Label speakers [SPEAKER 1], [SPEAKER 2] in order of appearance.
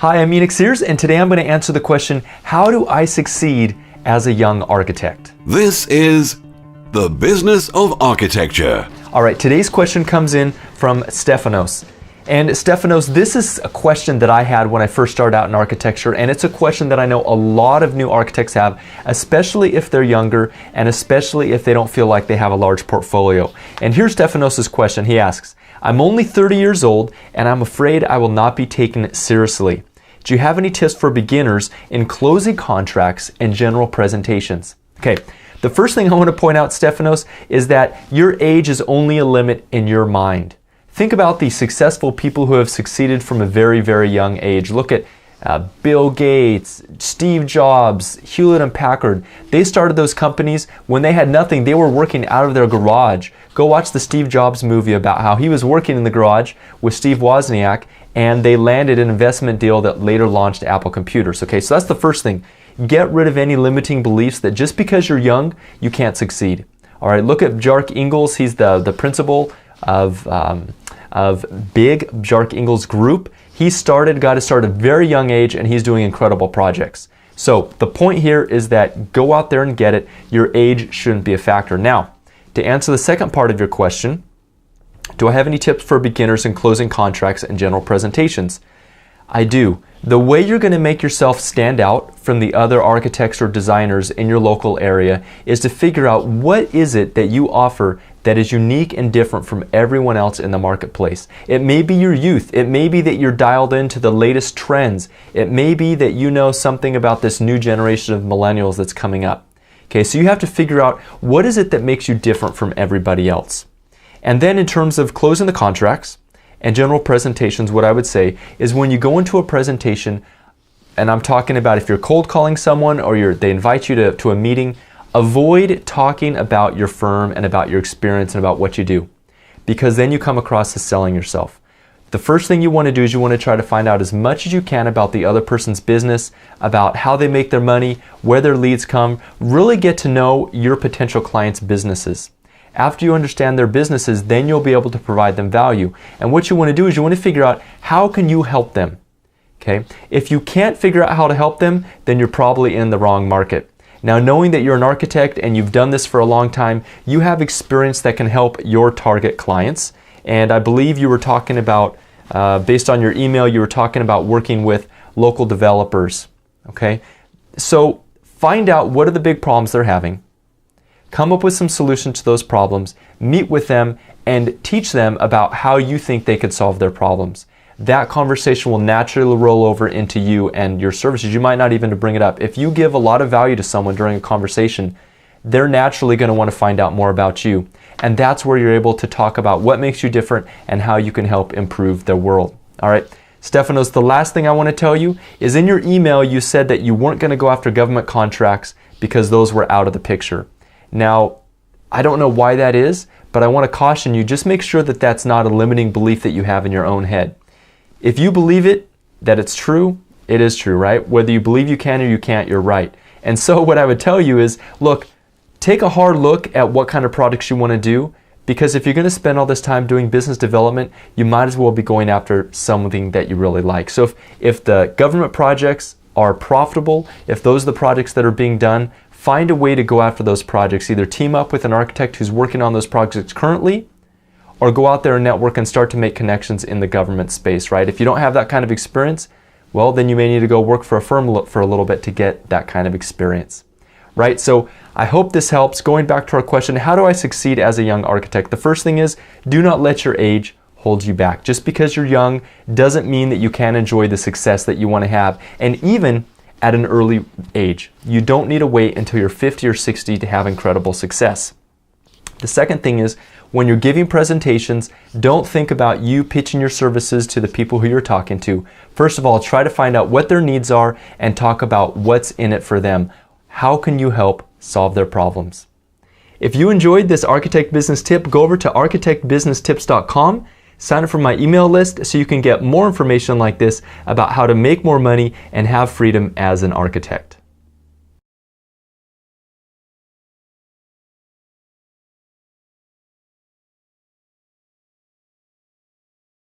[SPEAKER 1] Hi, I'm Enoch Sears, and today I'm going to answer the question, how do I succeed as a young architect?
[SPEAKER 2] This is the business of architecture.
[SPEAKER 1] All right, today's question comes in from Stephanos. And Stephanos, this is a question that I had when I first started out in architecture, and it's a question that I know a lot of new architects have, especially if they're younger and especially if they don't feel like they have a large portfolio. And here's Stephanos' question. He asks, I'm only 30 years old and I'm afraid I will not be taken seriously. Do you have any tips for beginners in closing contracts and general presentations? Okay, the first thing I want to point out, Stephanos, is that your age is only a limit in your mind. Think about the successful people who have succeeded from a very, very young age. Look at Bill Gates, Steve Jobs, Hewlett and Packard. They started those companies when they had nothing. They were working out of their garage. Go watch the Steve Jobs movie about how he was working in the garage with Steve Wozniak, and they landed an investment deal that later launched Apple Computers. Okay, so that's the first thing. Get rid of any limiting beliefs that just because you're young, you can't succeed. All right, look at Jark Ingels. He's the principal of big Jark Ingels Group. He got to start at a very young age, and he's doing incredible projects. So the point here is that go out there and get it. Your age shouldn't be a factor. Now, to answer the second part of your question, do I have any tips for beginners in closing contracts and general presentations? I do. The way you're going to make yourself stand out from the other architects or designers in your local area is to figure out what is it that you offer that is unique and different from everyone else in the marketplace. It may be your youth. It may be that you're dialed into the latest trends. It may be that you know something about this new generation of millennials that's coming up. Okay, so you have to figure out what is it that makes you different from everybody else. And then in terms of closing the contracts and general presentations, what I would say is when you go into a presentation, and I'm talking about if you're cold calling someone or they invite you to a meeting, avoid talking about your firm and about your experience and about what you do, because then you come across as selling yourself. The first thing you want to do is you want to try to find out as much as you can about the other person's business, about how they make their money, where their leads come. Really get to know your potential clients' businesses. After you understand their businesses, then you'll be able to provide them value. And what you want to do is you want to figure out how can you help them. Okay? If you can't figure out how to help them, then you're probably in the wrong market. Now, knowing that you're an architect and you've done this for a long time, you have experience that can help your target clients. And I believe you were talking about, based on your email, you were talking about working with local developers. Okay? So find out what are the big problems they're having. Come up with some solutions to those problems, meet with them, and teach them about how you think they could solve their problems. That conversation will naturally roll over into you and your services. You might not even bring it up. If you give a lot of value to someone during a conversation, they're naturally going to want to find out more about you. And that's where you're able to talk about what makes you different and how you can help improve their world. All right, Stephanos, the last thing I want to tell you is in your email, you said that you weren't going to go after government contracts because those were out of the picture. Now, I don't know why that is, but I want to caution you, just make sure that that's not a limiting belief that you have in your own head. If you believe it, that it's true, it is true, right? Whether you believe you can or you can't, you're right. And so what I would tell you is, look, take a hard look at what kind of products you want to do, because if you're going to spend all this time doing business development, you might as well be going after something that you really like. So if the government projects are profitable, if those are the projects that are being done, find a way to go after those projects. Either team up with an architect who's working on those projects currently, or go out there and network and start to make connections in the government space, right? If you don't have that kind of experience, well, then you may need to go work for a firm for a little bit to get that kind of experience, right? So I hope this helps. Going back to our question, how do I succeed as a young architect? The first thing is, do not let your age hold you back. Just because you're young doesn't mean that you can't enjoy the success that you want to have. And even at an early age, you don't need to wait until you're 50 or 60 to have incredible success. The second thing is, when you're giving presentations, don't think about you pitching your services to the people who you're talking to. First of all, try to find out what their needs are and talk about what's in it for them. How can you help solve their problems? If you enjoyed this Architect Business Tip, go over to architectbusinesstips.com, sign up for my email list so you can get more information like this about how to make more money and have freedom as an architect.